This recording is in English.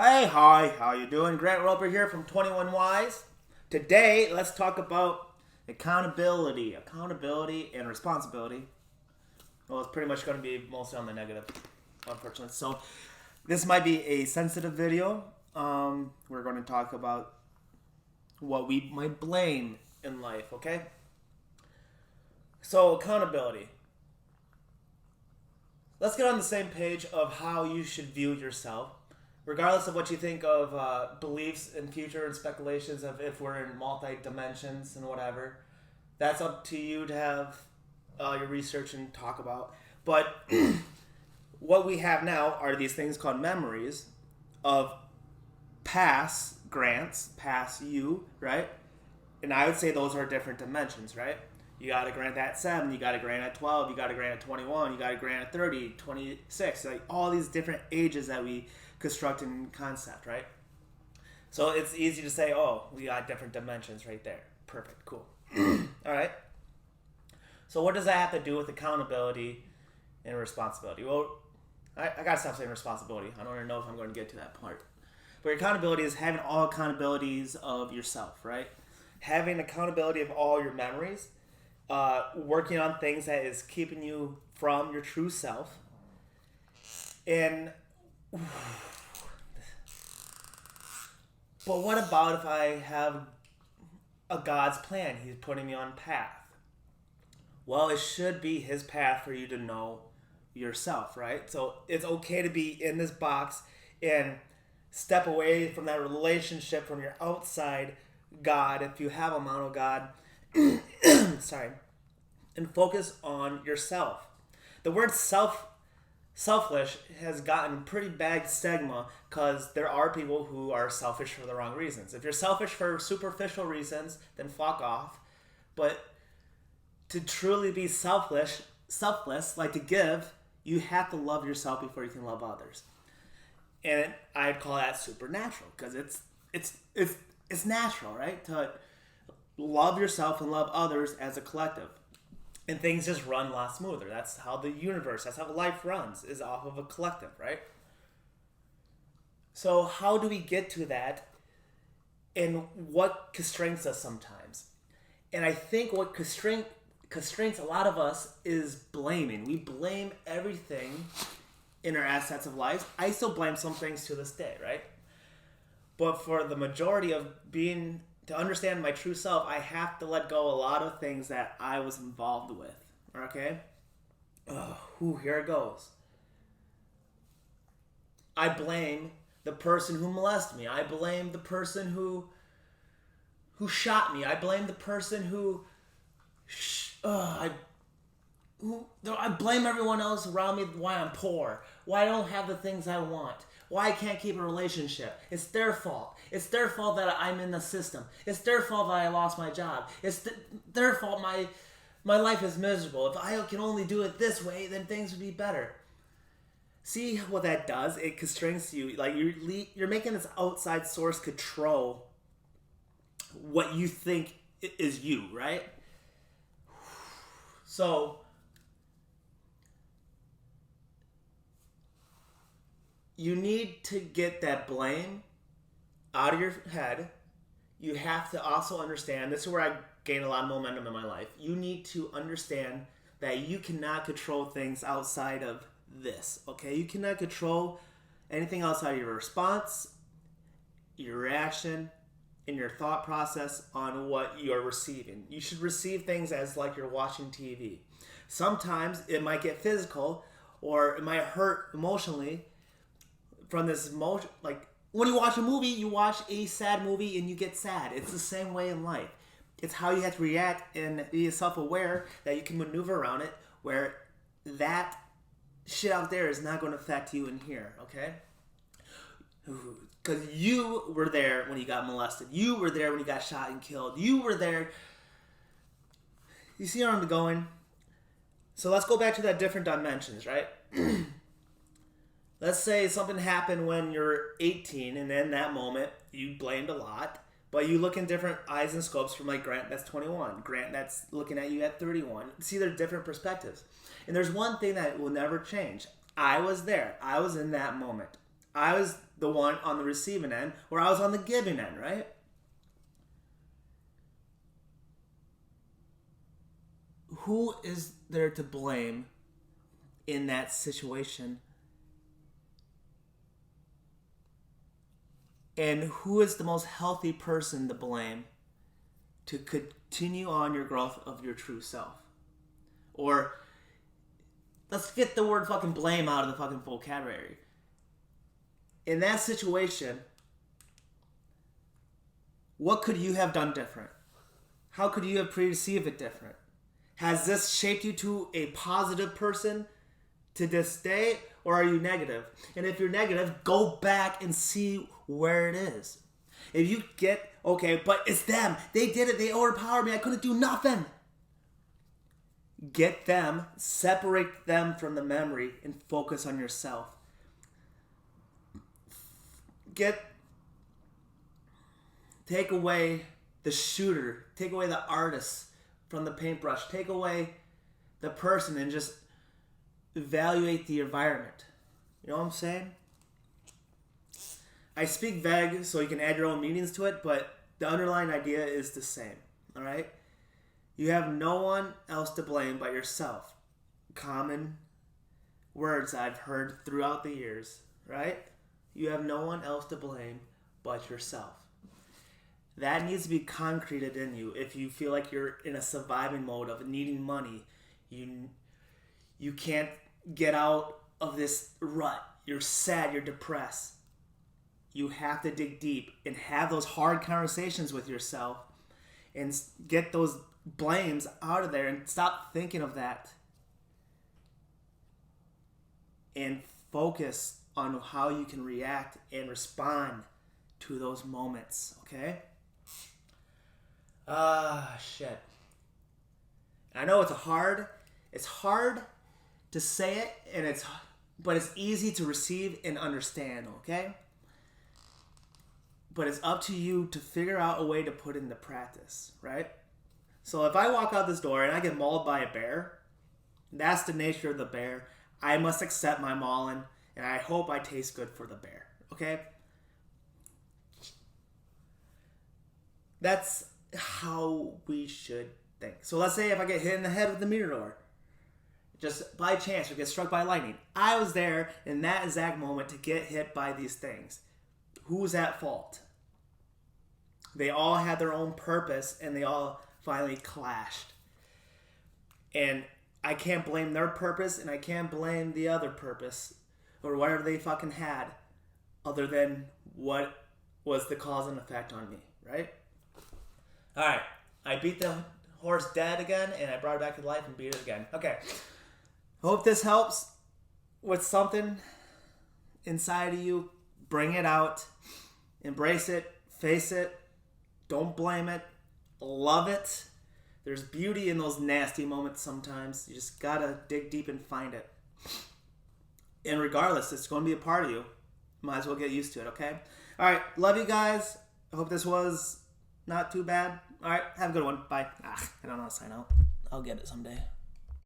Hey, hi, how you doing? Grant Roper here from 21 Wise. Today, let's talk about accountability and responsibility. Well, it's pretty much going to be mostly on the negative, unfortunately. So, this might be a sensitive video. We're going to talk about what we might blame in life, okay? So, accountability. Let's get on the same page of how you should view yourself, regardless of what you think of beliefs in future and speculations of if we're in multi dimensions and whatever. That's up to you to have your research and talk about. But what we have now are these things called memories of past grants, past you, right? And I would say those are different dimensions, right? You got a grant at 7, you got a grant at 12, you got a grant at 21, you got a grant at 30, 26, like all these different ages that we construct in concept, right? So it's easy to say, oh, we got different dimensions right there. Perfect, cool. All right. So what does that have to do with accountability and responsibility? Well, I gotta stop saying responsibility. I don't even know if I'm going to get to that part. But accountability is having all accountabilities of yourself, right? Having accountability of all your memories, working on things that is keeping you from your true self, and but what about if I have a God's plan? He's putting me on path. Well, it should be his path for you to know yourself, right? So it's okay to be in this box and step away from that relationship from your outside God, if you have a mono God, sorry, and focus on yourself. The word selfish has gotten pretty bad stigma because there are people who are selfish for the wrong reasons. If you're selfish for superficial reasons, then fuck off. But to truly be selfless, like to give, you have to love yourself before you can love others. And I'd call that supernatural because it's natural, right? To love yourself and love others as a collective. And things just run a lot smoother. That's how the universe, that's how life runs, is off of a collective, right? So how do we get to that? And what constrains us sometimes? And I think what constrains a lot of us is blaming. We blame everything in our assets of life. I still blame some things to this day, right? But for the majority of to understand my true self, I have to let go a lot of things that I was involved with. Okay? Here it goes. I blame the person who molested me. I blame the person who shot me. I blame the person I blame everyone else around me why I'm poor, why I don't have the things I want, why I can't keep a relationship. It's their fault. It's their fault that I'm in the system. It's their fault that I lost my job. It's their fault my life is miserable. If I can only do it this way, then things would be better. See what that does? It constrains you. Like you're making this outside source control what you think is you, right? So you need to get that blame out of your head. You have to also understand, this is where I gain a lot of momentum in my life. You need to understand that you cannot control things outside of this, okay? You cannot control anything outside of your response, your reaction, and your thought process on what you're receiving. You should receive things as like you're watching TV. Sometimes it might get physical or it might hurt emotionally from this emotion. Like when you watch a movie, you watch a sad movie and you get sad. It's the same way in life. It's how you have to react and be self-aware that you can maneuver around it where that shit out there is not going to affect you in here, okay? Because you were there when you got molested. You were there when you got shot and killed. You were there. You see where I'm going? So let's go back to that different dimensions, right? Let's say something happened when you're 18, and in that moment, you blamed a lot, but you look in different eyes and scopes from like Grant that's 21, Grant that's looking at you at 31. See, they're different perspectives. And there's one thing that will never change. I was there. I was in that moment. I was the one on the receiving end, or I was on the giving end, right? Who is there to blame in that situation? And who is the most healthy person to blame to continue on your growth of your true self? Or let's get the word fucking blame out of the fucking vocabulary. In that situation, what could you have done different? How could you have perceived it different? Has this shaped you to a positive person to this day, or are you negative? And if you're negative, go back and see where it is. If you get, okay, but it's them. They did it. They overpowered me. I couldn't do nothing. Get them, separate them from the memory, and focus on yourself. Take away the shooter, take away the artist from the paintbrush, take away the person, and just evaluate the environment. You know what I'm saying? I speak vague so you can add your own meanings to it, but the underlying idea is the same. All right? You have no one else to blame but yourself. Common words I've heard throughout the years, right? You have no one else to blame but yourself. That needs to be concreted in you. If you feel like you're in a surviving mode of needing money, you can't get out of this rut. You're sad, you're depressed. You have to dig deep and have those hard conversations with yourself and get those blames out of there and stop thinking of that. And focus on how you can react and respond to those moments, okay? Shit. I know it's hard to say it, but it's easy to receive and understand, okay? But it's up to you to figure out a way to put into practice, right? So if I walk out this door and I get mauled by a bear, that's the nature of the bear. I must accept my mauling, and I hope I taste good for the bear, okay? That's how we should think. So let's say if I get hit in the head with the meteor, just by chance, or get struck by lightning. I was there in that exact moment to get hit by these things. Who's at fault? They all had their own purpose, and they all finally clashed. And I can't blame their purpose, and I can't blame the other purpose, or whatever they fucking had, other than what was the cause and effect on me, right? Alright, I beat the horse dead again, and I brought it back to life and beat it again. Okay, hope this helps with something inside of you. Bring it out, embrace it, face it, don't blame it, love it. There's beauty in those nasty moments sometimes. You just gotta dig deep and find it. And regardless, it's going to be a part of you. Might as well get used to it, okay? Alright, love you guys. I hope this was not too bad. Alright, have a good one. Bye. I don't know how to sign out. I'll get it someday.